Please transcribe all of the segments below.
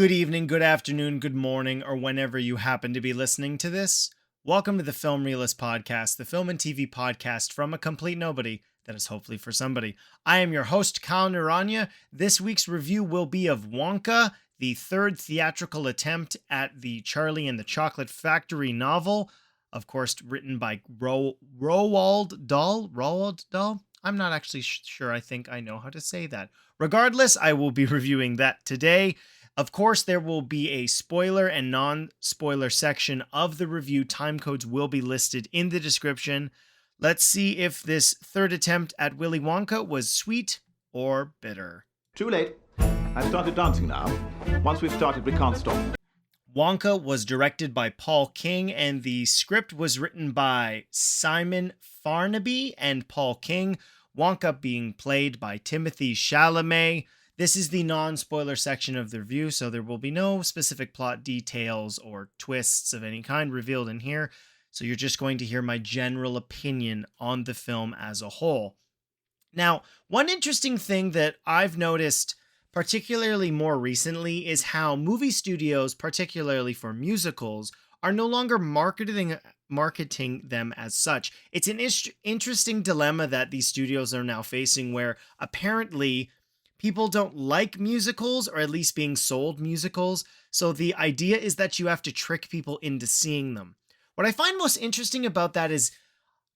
Good evening, good afternoon, good morning, or whenever you happen to be listening to this. Welcome to the Film Realist Podcast, the film and TV podcast from a complete nobody that is hopefully for somebody. I am your host, Kyle Naranya. This week's review will be of Wonka, the third theatrical attempt at the Charlie and the Chocolate Factory novel, of course, written by Roald Dahl. Roald Dahl? I'm not actually sure. I think I know how to say that. Regardless, I will be reviewing that today. Of course, there will be a spoiler and non-spoiler section of the review. Time codes will be listed in the description. Let's see if this third attempt at Willy Wonka was sweet or bitter. Too late. I've started dancing now. Once we've started, we can't stop. Wonka was directed by Paul King, and the script was written by Simon Farnaby and Paul King. Wonka being played by Timothée Chalamet. This is the non-spoiler section of the review, so there will be no specific plot details or twists of any kind revealed in here. So you're just going to hear my general opinion on the film as a whole. Now, one interesting thing that I've noticed, particularly more recently, is how movie studios, particularly for musicals, are no longer marketing them as such. It's an interesting dilemma that these studios are now facing, where apparently people don't like musicals, or at least being sold musicals, so the idea is that you have to trick people into seeing them. What I find most interesting about that is,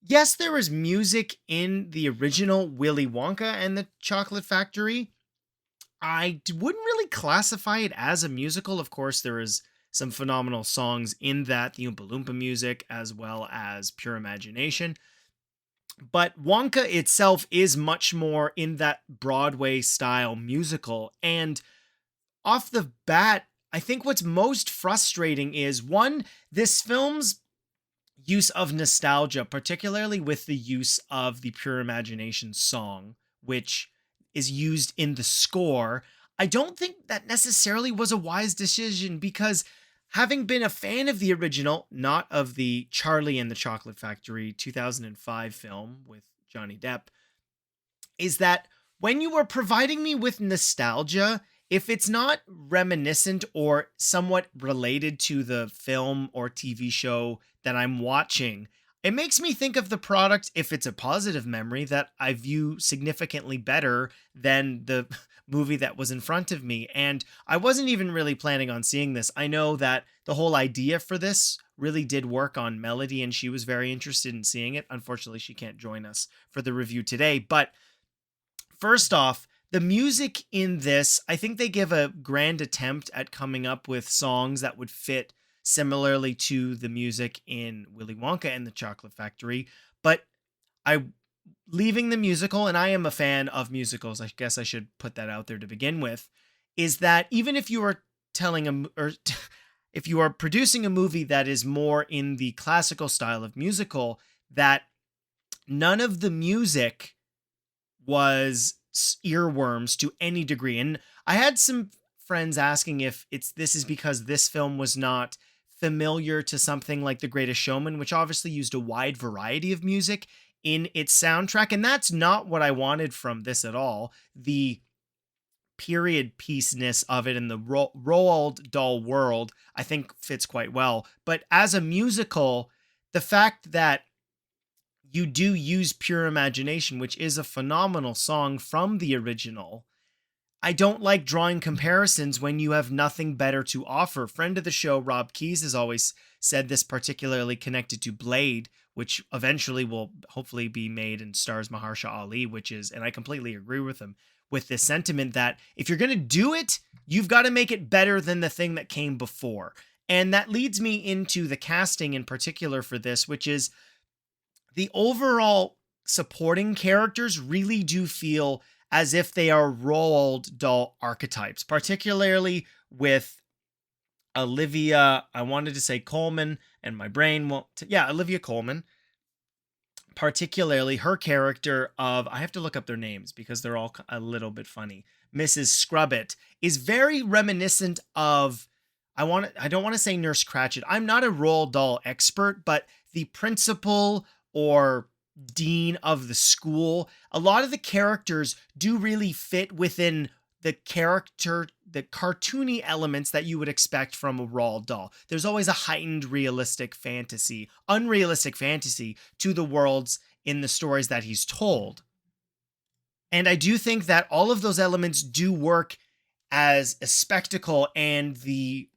yes, there is music in the original Willy Wonka and the Chocolate Factory. I wouldn't really classify it as a musical. Of course, there is some phenomenal songs in that, the Oompa Loompa music, as well as Pure Imagination. But Wonka itself is much more in that Broadway style musical. And off the bat, I think what's most frustrating is, one, this film's use of nostalgia, particularly with the use of the Pure Imagination song, which is used in the score. I don't think that necessarily was a wise decision, because having been a fan of the original, not of the Charlie and the Chocolate Factory 2005 film with Johnny Depp, is that when you are providing me with nostalgia, if it's not reminiscent or somewhat related to the film or TV show that I'm watching, it makes me think of the product, if it's a positive memory, that I view significantly better than the movie that was in front of me. And I wasn't even really planning on seeing this. I know that the whole idea for this really did work on Melody, and she was very interested in seeing it. Unfortunately, she can't join us for the review today. But first off, the music in this, I think they give a grand attempt at coming up with songs that would fit similarly to the music in Willy Wonka and the Chocolate Factory. But leaving the musical, and I am a fan of musicals, I guess I should put that out there to begin with, is that even if you are if you are producing a movie that is more in the classical style of musical, that none of the music was earworms to any degree. And I had some friends asking if this is because this film was not familiar to something like The Greatest Showman, which obviously used a wide variety of music in its soundtrack, and that's not what I wanted from this at all. The period piece-ness of it in the Roald Dahl world, I think, fits quite well. But as a musical, the fact that you do use Pure Imagination, which is a phenomenal song from the original, I don't like drawing comparisons when you have nothing better to offer. Friend of the show, Rob Keyes, has always said this, particularly connected to Blade, which eventually will hopefully be made and stars Mahershala Ali, which is, and I completely agree with him, with this sentiment that if you're going to do it, you've got to make it better than the thing that came before. And that leads me into the casting in particular for this, which is the overall supporting characters really do feel as if they are Roald Dahl archetypes, particularly with Olivia, I wanted to say Colman, and my brain won't, Olivia Colman, particularly her character of, I have to look up their names because they're all a little bit funny. Mrs. Scrubbit is very reminiscent of, I don't want to say Nurse Cratchit. I'm not a Roald Dahl expert, but the principal or dean of the school, a lot of the characters do really fit within the the cartoony elements that you would expect from a Roald Dahl. There's always a heightened unrealistic fantasy to the worlds in the stories that he's told. And I do think that all of those elements do work as a spectacle, and the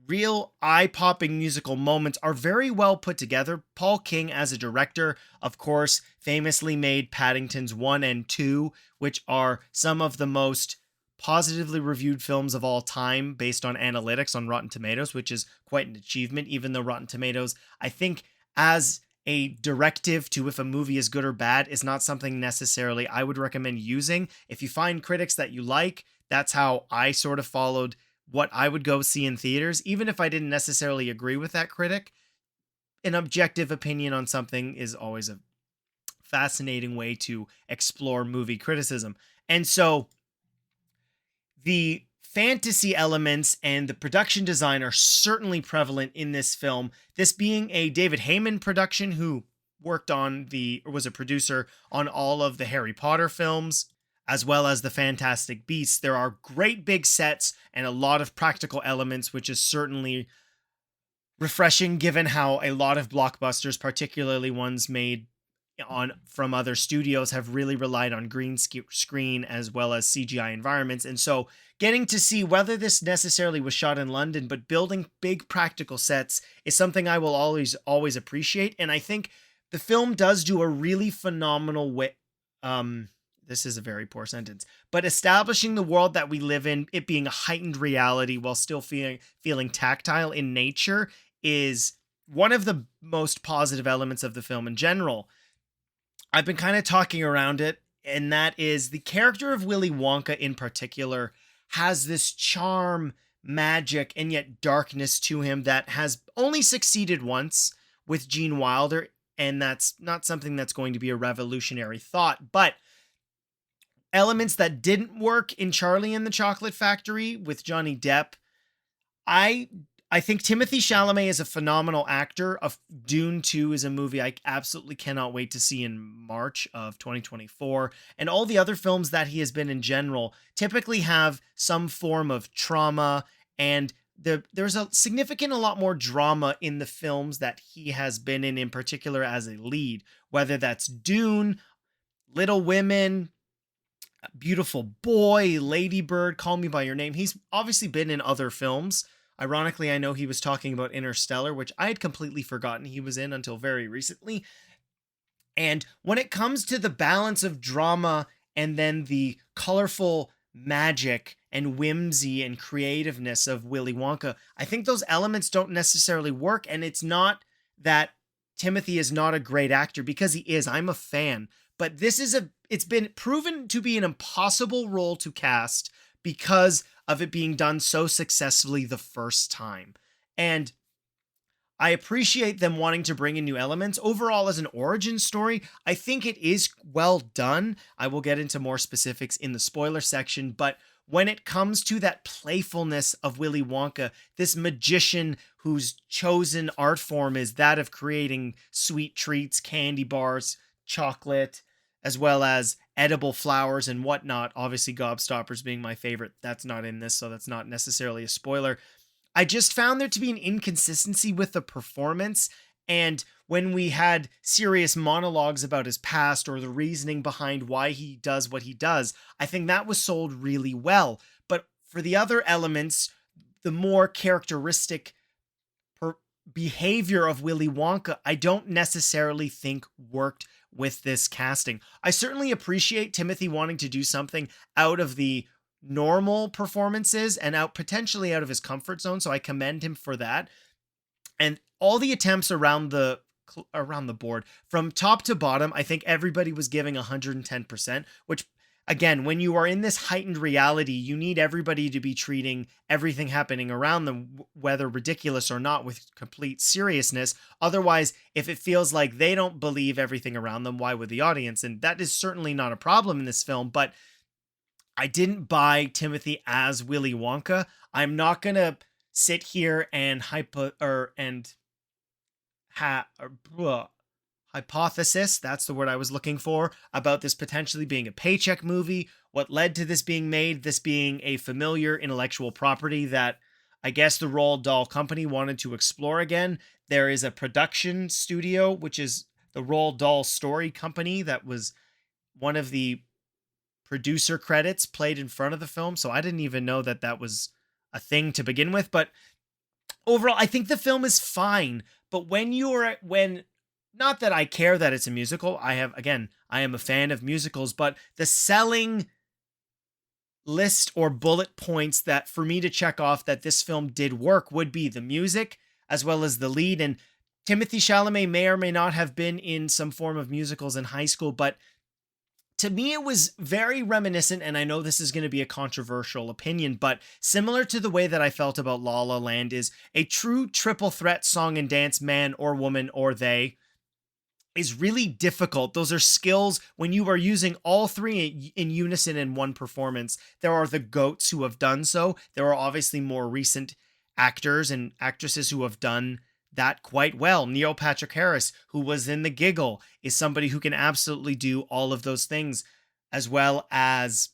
real eye-popping musical moments are very well put together. Paul King, as a director, of course, famously made Paddingtons 1 and 2, which are some of the most positively reviewed films of all time based on analytics on Rotten Tomatoes, which is quite an achievement, even though Rotten Tomatoes, I think, as a directive to if a movie is good or bad, is not something necessarily I would recommend using. If you find critics that you like, that's how I sort of followed what I would go see in theaters, even if I didn't necessarily agree with that critic. An objective opinion on something is always a fascinating way to explore movie criticism. And so the fantasy elements and the production design are certainly prevalent in this film. This being a David Heyman production, who was a producer on all of the Harry Potter films, as well as the Fantastic Beasts. There are great big sets and a lot of practical elements, which is certainly refreshing given how a lot of blockbusters, particularly ones made from other studios, have really relied on green screen as well as CGI environments. And so getting to see, whether this necessarily was shot in London, but building big practical sets is something I will always appreciate. And I think the film does do a really phenomenal way. This is a very poor sentence, but establishing the world that we live in, it being a heightened reality while still feeling tactile in nature, is one of the most positive elements of the film in general. I've been kind of talking around it, and that is the character of Willy Wonka in particular has this charm, magic, and yet darkness to him that has only succeeded once with Gene Wilder, and that's not something that's going to be a revolutionary thought, but elements that didn't work in Charlie and the Chocolate Factory with Johnny Depp. I think Timothée Chalamet is a phenomenal actor. Dune 2 is a movie I absolutely cannot wait to see in March of 2024. And all the other films that he has been in general typically have some form of trauma, and there's a lot more drama in the films that he has been in particular as a lead, whether that's Dune, Little Women, Beautiful Boy, Lady Bird, Call Me By Your Name. He's obviously been in other films. Ironically, I know he was talking about Interstellar, which I had completely forgotten he was in until very recently. And when it comes to the balance of drama and then the colorful magic and whimsy and creativeness of Willy Wonka, I think those elements don't necessarily work. And it's not that Timothy is not a great actor, because he is. I'm a fan. But it's been proven to be an impossible role to cast because of it being done so successfully the first time. And I appreciate them wanting to bring in new elements. Overall, as an origin story, I think it is well done. I will get into more specifics in the spoiler section, but when it comes to that playfulness of Willy Wonka, this magician whose chosen art form is that of creating sweet treats, candy bars, chocolate, as well as edible flowers and whatnot. Obviously, Gobstoppers being my favorite. That's not in this, so that's not necessarily a spoiler. I just found there to be an inconsistency with the performance, and when we had serious monologues about his past or the reasoning behind why he does what he does, I think that was sold really well. But for the other elements, the more characteristic behavior of Willy Wonka, I don't necessarily think worked with this casting. I certainly appreciate Timothy wanting to do something out of the normal performances and potentially out of his comfort zone, so I commend him for that. And all the attempts around the board, from top to bottom, I think everybody was giving 110%, which, again, when you are in this heightened reality, you need everybody to be treating everything happening around them, whether ridiculous or not, with complete seriousness. Otherwise, if it feels like they don't believe everything around them, why would the audience? And that is certainly not a problem in this film, but I didn't buy Timothy as Willy Wonka. I'm not going to sit here and hypothesis, that's the word I was looking for, about this potentially being a paycheck movie, what led to this being made, this being a familiar intellectual property that I guess the Roald Dahl company wanted to explore again. There is a production studio, which is the Roald Dahl Story Company, that was one of the producer credits played in front of the film. So I didn't even know that that was a thing to begin with. But overall, I think the film is fine. But when not that I care that it's a musical. I am a fan of musicals, but the selling list or bullet points that for me to check off that this film did work would be the music as well as the lead. And Timothy Chalamet may or may not have been in some form of musicals in high school, but to me, it was very reminiscent, and I know this is going to be a controversial opinion, but similar to the way that I felt about La La Land is a true triple threat song and dance, man or woman or they, is really difficult. Those are skills when you are using all three in unison in one performance. There are the GOATs who have done so. There are obviously more recent actors and actresses who have done that quite well. Neil Patrick Harris, who was in The Giggle, is somebody who can absolutely do all of those things, as well as,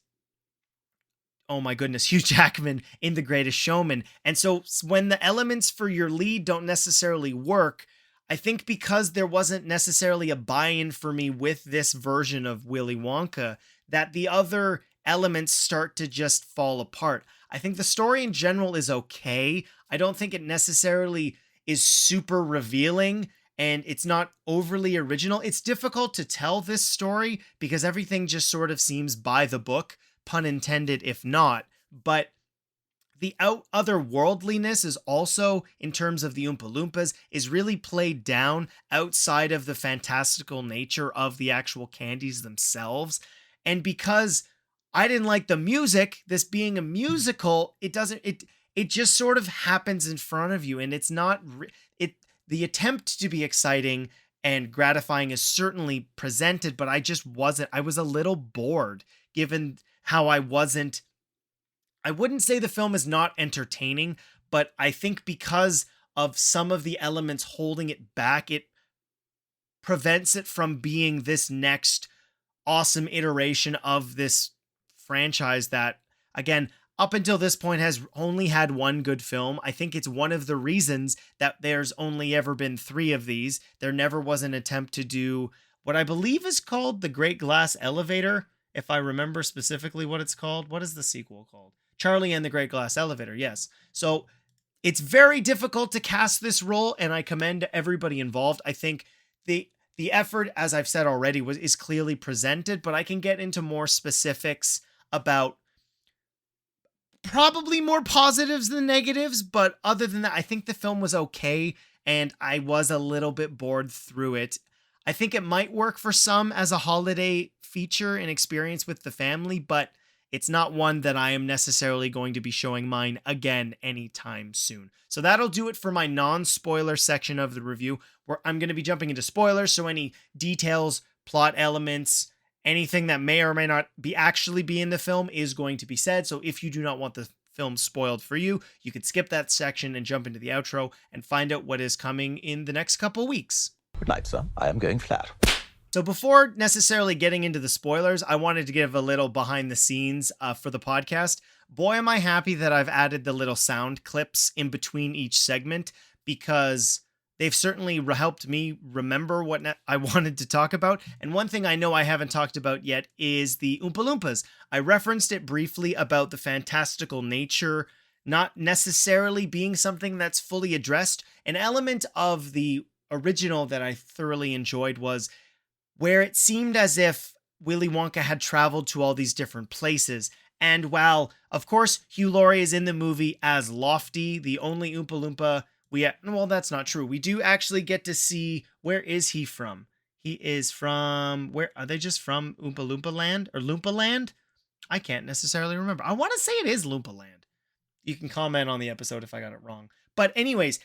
oh my goodness, Hugh Jackman in The Greatest Showman. And so when the elements for your lead don't necessarily work, I think because there wasn't necessarily a buy-in for me with this version of Willy Wonka, that the other elements start to just fall apart. I think the story in general is okay. I don't think it necessarily is super revealing, and it's not overly original. It's difficult to tell this story because everything just sort of seems by the book, pun intended if not. But the otherworldliness is also, in terms of the Oompa Loompas, is really played down outside of the fantastical nature of the actual candies themselves. And because I didn't like the music, this being a musical, it just sort of happens in front of you, and it's not the attempt to be exciting and gratifying is certainly presented, but I was a little bored given how I wouldn't say the film is not entertaining, but I think because of some of the elements holding it back, it prevents it from being this next awesome iteration of this franchise that, again, up until this point has only had one good film. I think it's one of the reasons that there's only ever been 3 of these. There never was an attempt to do what I believe is called The Great Glass Elevator, if I remember specifically what it's called. What is the sequel called? Charlie and the Great Glass Elevator, yes. So it's very difficult to cast this role, and I commend everybody involved. I think the effort, as I've said already, is clearly presented, but I can get into more specifics about probably more positives than negatives, but other than that, I think the film was okay, and I was a little bit bored through it. I think it might work for some as a holiday feature and experience with the family, but it's not one that I am necessarily going to be showing mine again anytime soon. So that'll do it for my non-spoiler section of the review, where I'm going to be jumping into spoilers, so any details, plot elements, anything that may or may not actually be in the film is going to be said. So if you do not want the film spoiled for you, you could skip that section and jump into the outro and find out what is coming in the next couple weeks. Good night, sir. I am going flat. So before necessarily getting into the spoilers, I wanted to give a little behind the scenes for the podcast. Boy, am I happy that I've added the little sound clips in between each segment, because they've certainly helped me remember what I wanted to talk about. And one thing I know I haven't talked about yet is the Oompa Loompas. I referenced it briefly about the fantastical nature not necessarily being something that's fully addressed. An element of the original that I thoroughly enjoyed was where it seemed as if Willy Wonka had traveled to all these different places. And while, of course, Hugh Laurie is in the movie as Lofty, the only Oompa Loompa well, that's not true. We do actually get to see, where is he from? He is from, where are they, just from Oompa Loompa Land or Loompa Land? I can't necessarily remember. I want to say it is Loompa Land. You can comment on the episode if I got it wrong. But anyways,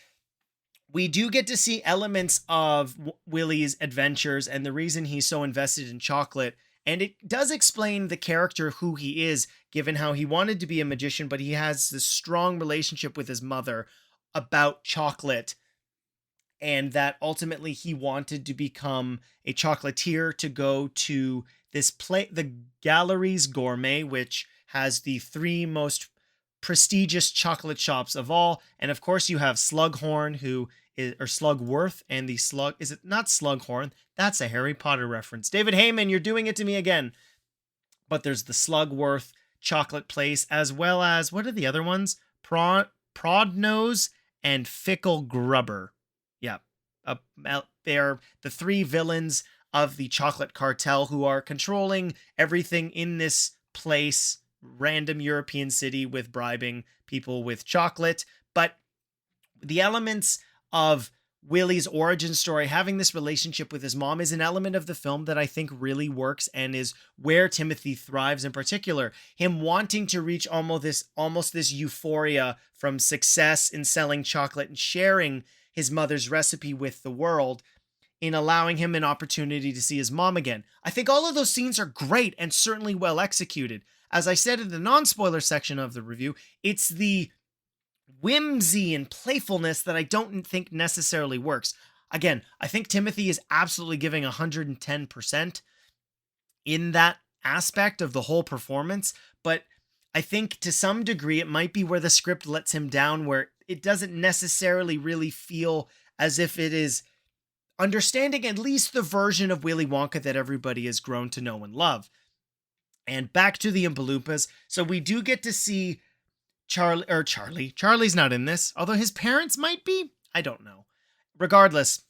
we do get to see elements of Willy's adventures and the reason he's so invested in chocolate. And it does explain the character, who he is, given how he wanted to be a magician, but he has this strong relationship with his mother about chocolate. and that ultimately he wanted to become a chocolatier to go to this play, the Galleries Gourmet, which has the three most prestigious chocolate shops of all. And of course, you have Slughorn, who is, or Slugworth, and the Slug, is it not Slughorn? That's a Harry Potter reference. David Heyman, you're doing it to me again. But there's the Slugworth chocolate place, as well as, what are the other ones? Prodnose and Fickle Grubber. Yeah. They're the three villains of the chocolate cartel who are controlling everything in this place, random European city, with bribing people with chocolate. But the elements of Willie's origin story, having this relationship with his mom, is an element of the film that I think really works and is where Timothy thrives in particular. Him wanting to reach almost this euphoria from success in selling chocolate and sharing his mother's recipe with the world, in allowing him an opportunity to see his mom again. I think all of those scenes are great and certainly well executed. As I said in the non-spoiler section of the review, it's the whimsy and playfulness that I don't think necessarily works. Again, I think Timothy is absolutely giving 110% in that aspect of the whole performance, but I think to some degree it might be where the script lets him down, where it doesn't necessarily really feel as if it is understanding at least the version of Willy Wonka that everybody has grown to know and love. And back to the Oompa Loompas. So we do get to see Charlie. Charlie's not in this, although his parents might be. I don't know. Regardless,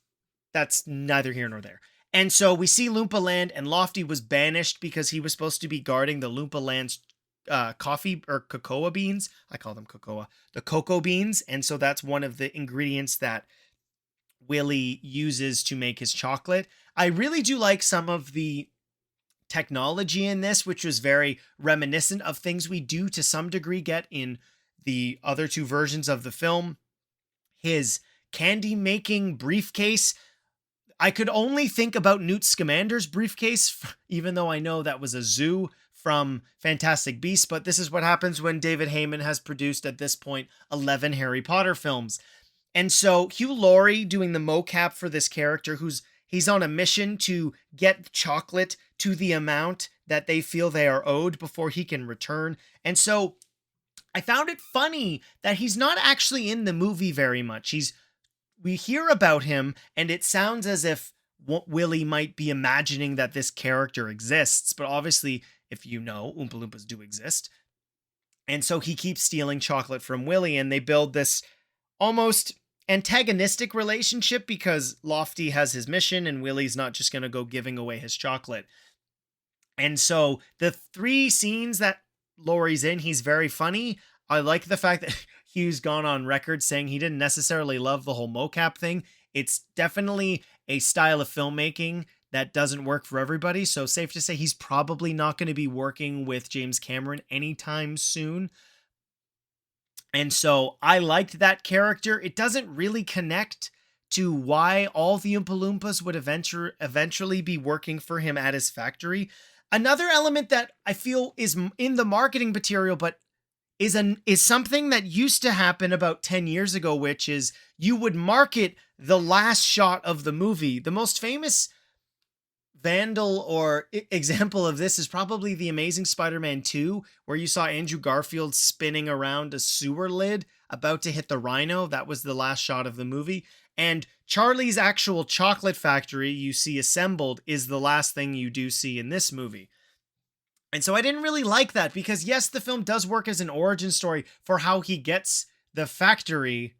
that's neither here nor there. And so we see Loompa Land, and Lofty was banished because he was supposed to be guarding the Loompa Land's coffee or cocoa beans. I call them cocoa. The cocoa beans. And so that's one of the ingredients that Willie uses to make his chocolate. I really do like some of the technology in this, which was very reminiscent of things we do to some degree get in the other two versions of the film. His candy making briefcase, I could only think about Newt Scamander's briefcase, even though I know that was a zoo from Fantastic Beasts, but this is what happens when David Heyman has produced at this point 11 Harry Potter films. And so Hugh Laurie doing the mocap for this character, he's on a mission to get chocolate to the amount that they feel they are owed before he can return. And so I found it funny that he's not actually in the movie very much. We hear about him, and it sounds as if Willie might be imagining that this character exists, but obviously, if you know, Oompa Loompas do exist. And so he keeps stealing chocolate from Willie, and they build this almost antagonistic relationship because Lofty has his mission and Willie's not just going to go giving away his chocolate. And so the three scenes that Laurie's in, he's very funny. I like the fact that Hugh's gone on record saying he didn't necessarily love the whole mocap thing. It's definitely a style of filmmaking that doesn't work for everybody. So safe to say he's probably not going to be working with James Cameron anytime soon. And so I liked that character. It doesn't really connect to why all the Oompa Loompas would eventually be working for him at his factory. Another element that I feel is in the marketing material, but is something that used to happen about 10 years ago, which is you would market the last shot of the movie. The most famous vandal or example of this is probably The Amazing Spider-Man 2, where you saw Andrew Garfield spinning around a sewer lid about to hit the rhino. That was the last shot of the movie. And Charlie's actual chocolate factory you see assembled is the last thing you do see in this movie. And so I didn't really like that because, yes, the film does work as an origin story for how he gets the factory,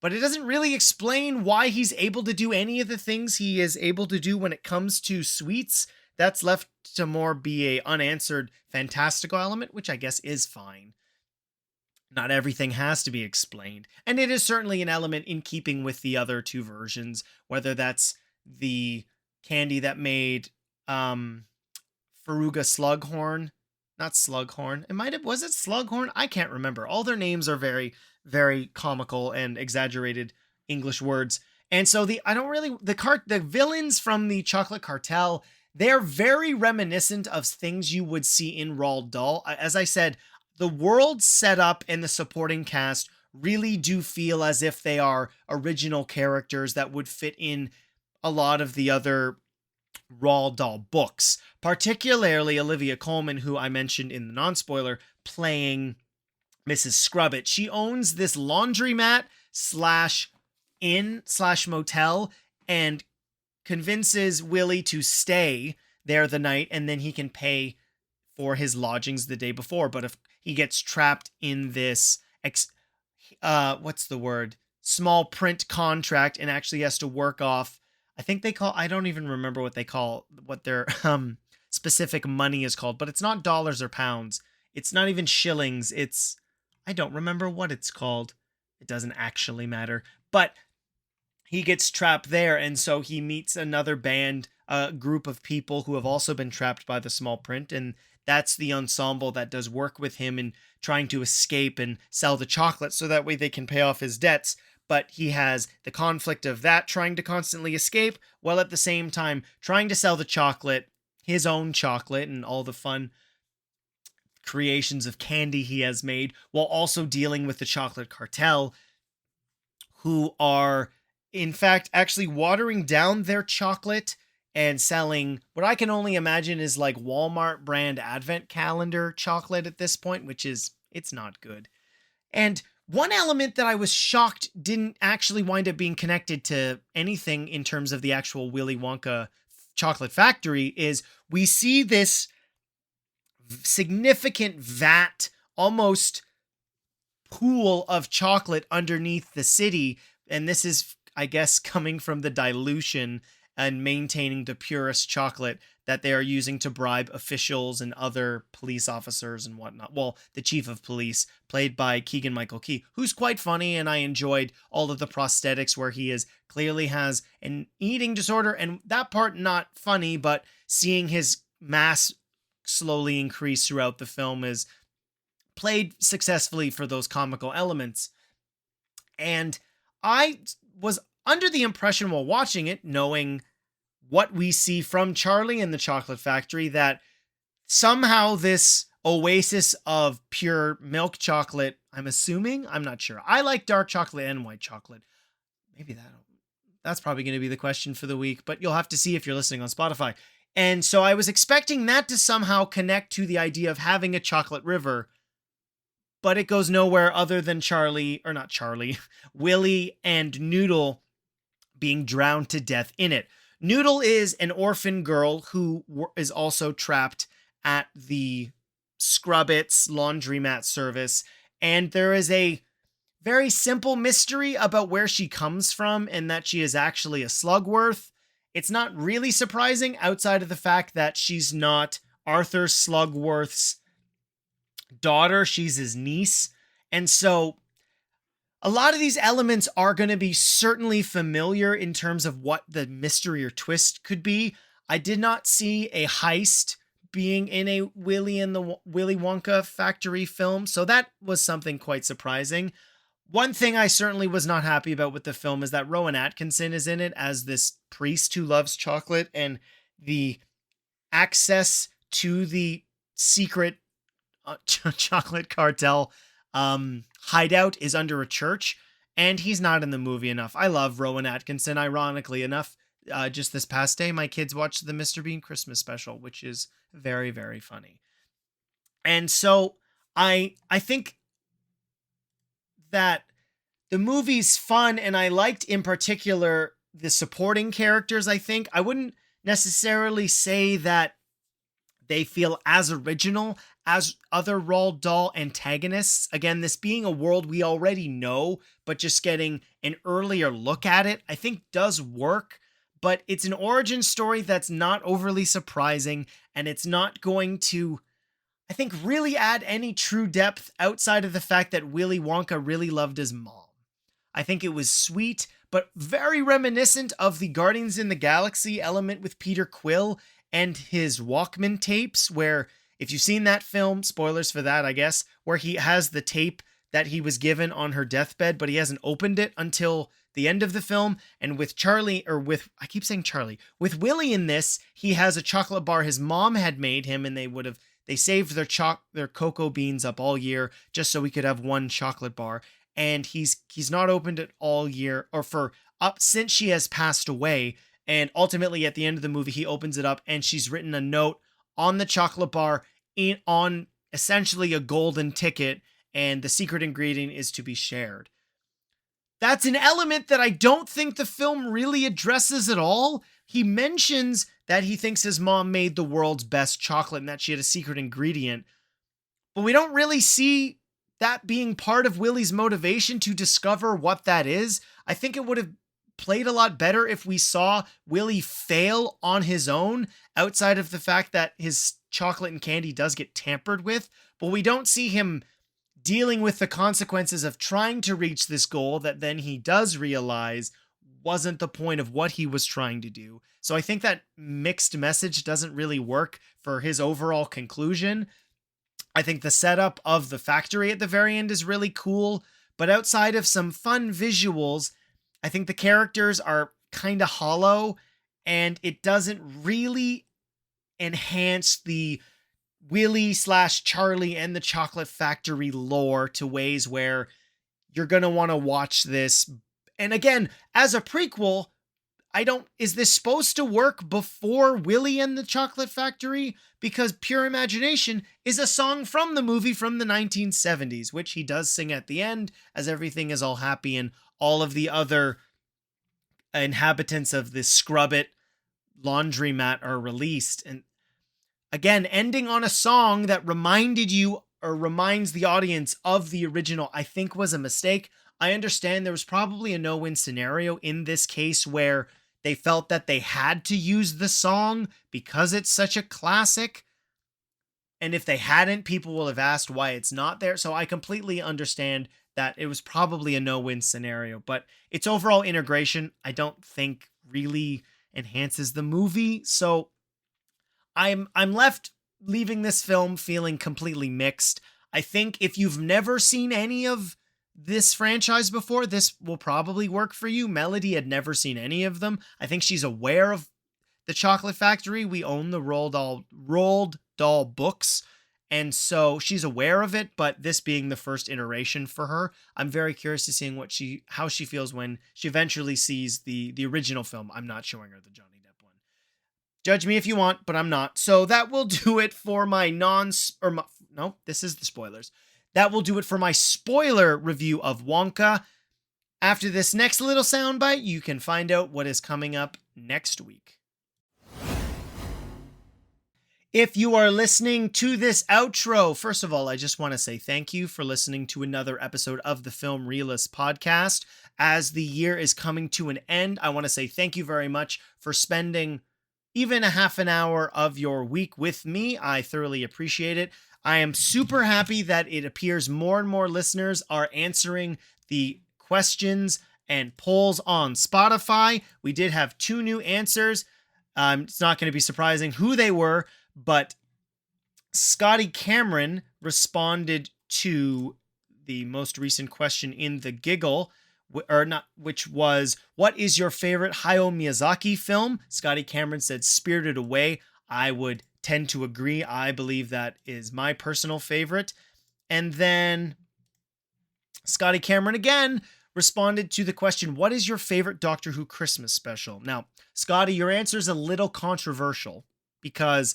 but it doesn't really explain why he's able to do any of the things he is able to do when it comes to sweets. That's left to more be a unanswered fantastical element, which I guess is fine. Not everything has to be explained. And it is certainly an element in keeping with the other two versions, whether that's the candy that made Faruga Slughorn. Not Slughorn. Was it Slughorn? I can't remember. All their names are very, very comical and exaggerated English words. And so the villains from the Chocolate Cartel, they're very reminiscent of things you would see in Roald Dahl. As I said, the world set up and the supporting cast really do feel as if they are original characters that would fit in a lot of the other Roald Dahl books, particularly Olivia Colman, who I mentioned in the non-spoiler, playing Mrs. Scrubbit. She owns this laundromat slash inn slash motel and convinces Willie to stay there the night, and then he can pay for his lodgings the day before. But if he gets trapped in this what's the word? Small print contract and actually has to work off, I don't even remember what their specific money is called, but it's not dollars or pounds. It's not even shillings. I don't remember what it's called. It doesn't actually matter. But he gets trapped there, and so he meets another band, a group of people who have also been trapped by the small print, and that's the ensemble that does work with him in trying to escape and sell the chocolate so that way they can pay off his debts. But he has the conflict of that, trying to constantly escape, while at the same time trying to sell the chocolate, his own chocolate, and all the fun creations of candy he has made, while also dealing with the chocolate cartel, who are in fact actually watering down their chocolate and selling what I can only imagine is like Walmart brand advent calendar chocolate at this point, it's not good. And one element that I was shocked didn't actually wind up being connected to anything in terms of the actual Willy Wonka chocolate factory is we see this significant vat, almost pool of chocolate underneath the city. And this is, I guess, coming from the dilution and maintaining the purest chocolate that they are using to bribe officials and other police officers and whatnot. Well, the chief of police, played by Keegan-Michael Key, who's quite funny, and I enjoyed all of the prosthetics where he clearly has an eating disorder, and that part not funny, but seeing his mass slowly increase throughout the film is played successfully for those comical elements. And I was under the impression while watching it, knowing what we see from Charlie in the Chocolate Factory, that somehow this oasis of pure milk chocolate, I'm assuming, I'm not sure. I like dark chocolate and white chocolate. Maybe that's probably going to be the question for the week, but you'll have to see if you're listening on Spotify. And so I was expecting that to somehow connect to the idea of having a chocolate river, but it goes nowhere other than Willie and Noodle being drowned to death in it. Noodle is an orphan girl who is also trapped at the Scrubbits laundromat service, and there is a very simple mystery about where she comes from and that she is actually a Slugworth. It's not really surprising outside of the fact that she's not Arthur Slugworth's daughter, she's his niece. And so a lot of these elements are going to be certainly familiar in terms of what the mystery or twist could be. I did not see a heist being in a Willy and the Willy Wonka factory film, so that was something quite surprising. One thing I certainly was not happy about with the film is that Rowan Atkinson is in it as this priest who loves chocolate, and the access to the secret chocolate cartel hideout is under a church, and he's not in the movie enough. I love Rowan Atkinson. Ironically enough, just this past day, my kids watched the Mr. Bean Christmas special, which is very, very funny. And so I think that the movie's fun, and I liked in particular the supporting characters. I wouldn't necessarily say that they feel as original as other Roald Dahl antagonists. Again, this being a world we already know, but just getting an earlier look at it, I think does work. But it's an origin story that's not overly surprising, and it's not going to, I think, really add any true depth outside of the fact that Willy Wonka really loved his mom. I think it was sweet, but very reminiscent of the Guardians in the Galaxy element with Peter Quill and his Walkman tapes, where if you've seen that film, spoilers for that, I guess, where he has the tape that he was given on her deathbed, but he hasn't opened it until the end of the film. And with with Willy in this, he has a chocolate bar his mom had made him, and they saved their cocoa beans up all year just so we could have one chocolate bar. and he's not opened it all year, or for up since she has passed away. And ultimately at the end of the movie, he opens it up and she's written a note on the chocolate bar on essentially a golden ticket, and the secret ingredient is to be shared. That's an element that I don't think the film really addresses at all. He mentions that he thinks his mom made the world's best chocolate and that she had a secret ingredient, but we don't really see that being part of Willie's motivation to discover what that is. I think it would have played a lot better if we saw Willie fail on his own, outside of the fact that his chocolate and candy does get tampered with, but we don't see him dealing with the consequences of trying to reach this goal that then he does realize wasn't the point of what he was trying to do. So I think that mixed message doesn't really work for his overall conclusion. I think the setup of the factory at the very end is really cool, but outside of some fun visuals, I think the characters are kind of hollow, and it doesn't really enhance the Willie / Charlie and the Chocolate Factory lore to ways where you're going to want to watch this. And again, as a prequel, is this supposed to work before Willie and the Chocolate Factory? Because Pure Imagination is a song from the movie from the 1970s, which he does sing at the end as everything is all happy and all of the other inhabitants of this Scrub-It laundromat are released. And again, ending on a song that reminded you or reminds the audience of the original, I think was a mistake. I understand there was probably a no-win scenario in this case where they felt that they had to use the song because it's such a classic. And if they hadn't, people will have asked why it's not there. So I completely understand that it was probably a no-win scenario, but its overall integration, I don't think really enhances the movie. So I'm left leaving this film feeling completely mixed. I think if you've never seen any of this franchise before, this will probably work for you. Melody had never seen any of them. I think she's aware of the Chocolate Factory. We own the Roald Dahl books, and so she's aware of it, but this being the first iteration for her, I'm very curious to seeing how she feels when she eventually sees the original film. I'm not showing her the Johnny Depp one. Judge me if you want, but I'm not. So that will do it for this is the spoilers. That will do it for my spoiler review of Wonka. After this next little soundbite, you can find out what is coming up next week. If you are listening to this outro, first of all, I just want to say thank you for listening to another episode of the Film Realist podcast. As the year is coming to an end, I want to say thank you very much for spending even a half an hour of your week with me. I thoroughly appreciate it. I am super happy that it appears more and more listeners are answering the questions and polls on Spotify. We did have 2 new answers. It's not going to be surprising who they were, but Scotty Cameron responded to the most recent question in the Giggle, which was, what is your favorite Hayao Miyazaki film? Scotty Cameron said Spirited Away. I would tend to agree. I believe that is my personal favorite. And then Scotty Cameron again responded to the question, what is your favorite Doctor Who Christmas special? Now, Scotty, your answer is a little controversial because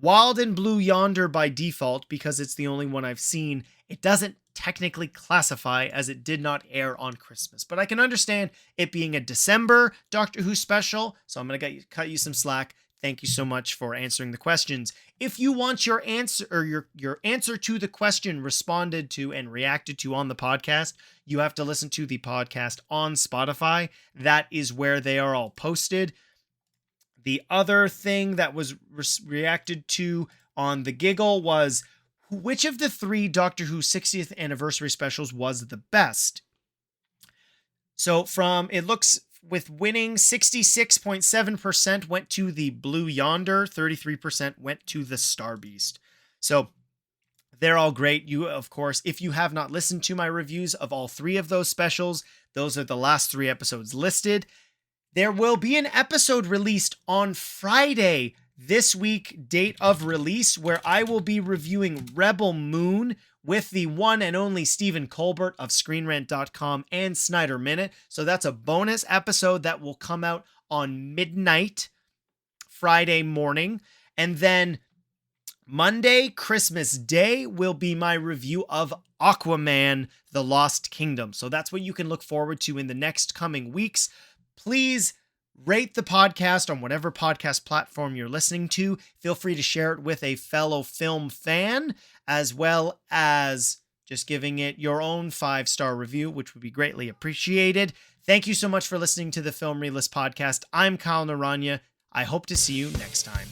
Wild and Blue Yonder by default, because it's the only one I've seen, it doesn't technically classify as it did not air on Christmas. But I can understand it being a December Doctor Who special, so I'm going to cut you some slack. Thank you so much for answering the questions. If you want your answer or your answer to the question responded to and reacted to on the podcast, you have to listen to the podcast on Spotify. That is where they are all posted. The other thing that was reacted to on the Giggle was, which of the 3 Doctor Who 60th anniversary specials was the best? So it looks with winning 66.7% went to the Blue Yonder, 33% went to the Star Beast. So they're all great. You, of course, if you have not listened to my reviews of all 3 of those specials, those are the last 3 episodes listed. There will be an episode released on Friday this week date of release, where I will be reviewing Rebel Moon with the one and only Stephen Colbert of ScreenRant.com and Snyder Minute. So that's a bonus episode that will come out on midnight Friday morning. And then Monday, Christmas Day, will be my review of Aquaman, The Lost Kingdom. So that's what you can look forward to in the next coming weeks. Please rate the podcast on whatever podcast platform you're listening to. Feel free to share it with a fellow film fan, as well as just giving it your own 5-star review, which would be greatly appreciated. Thank you so much for listening to the Film Realist Podcast. I'm Kyle Naranya. I hope to see you next time.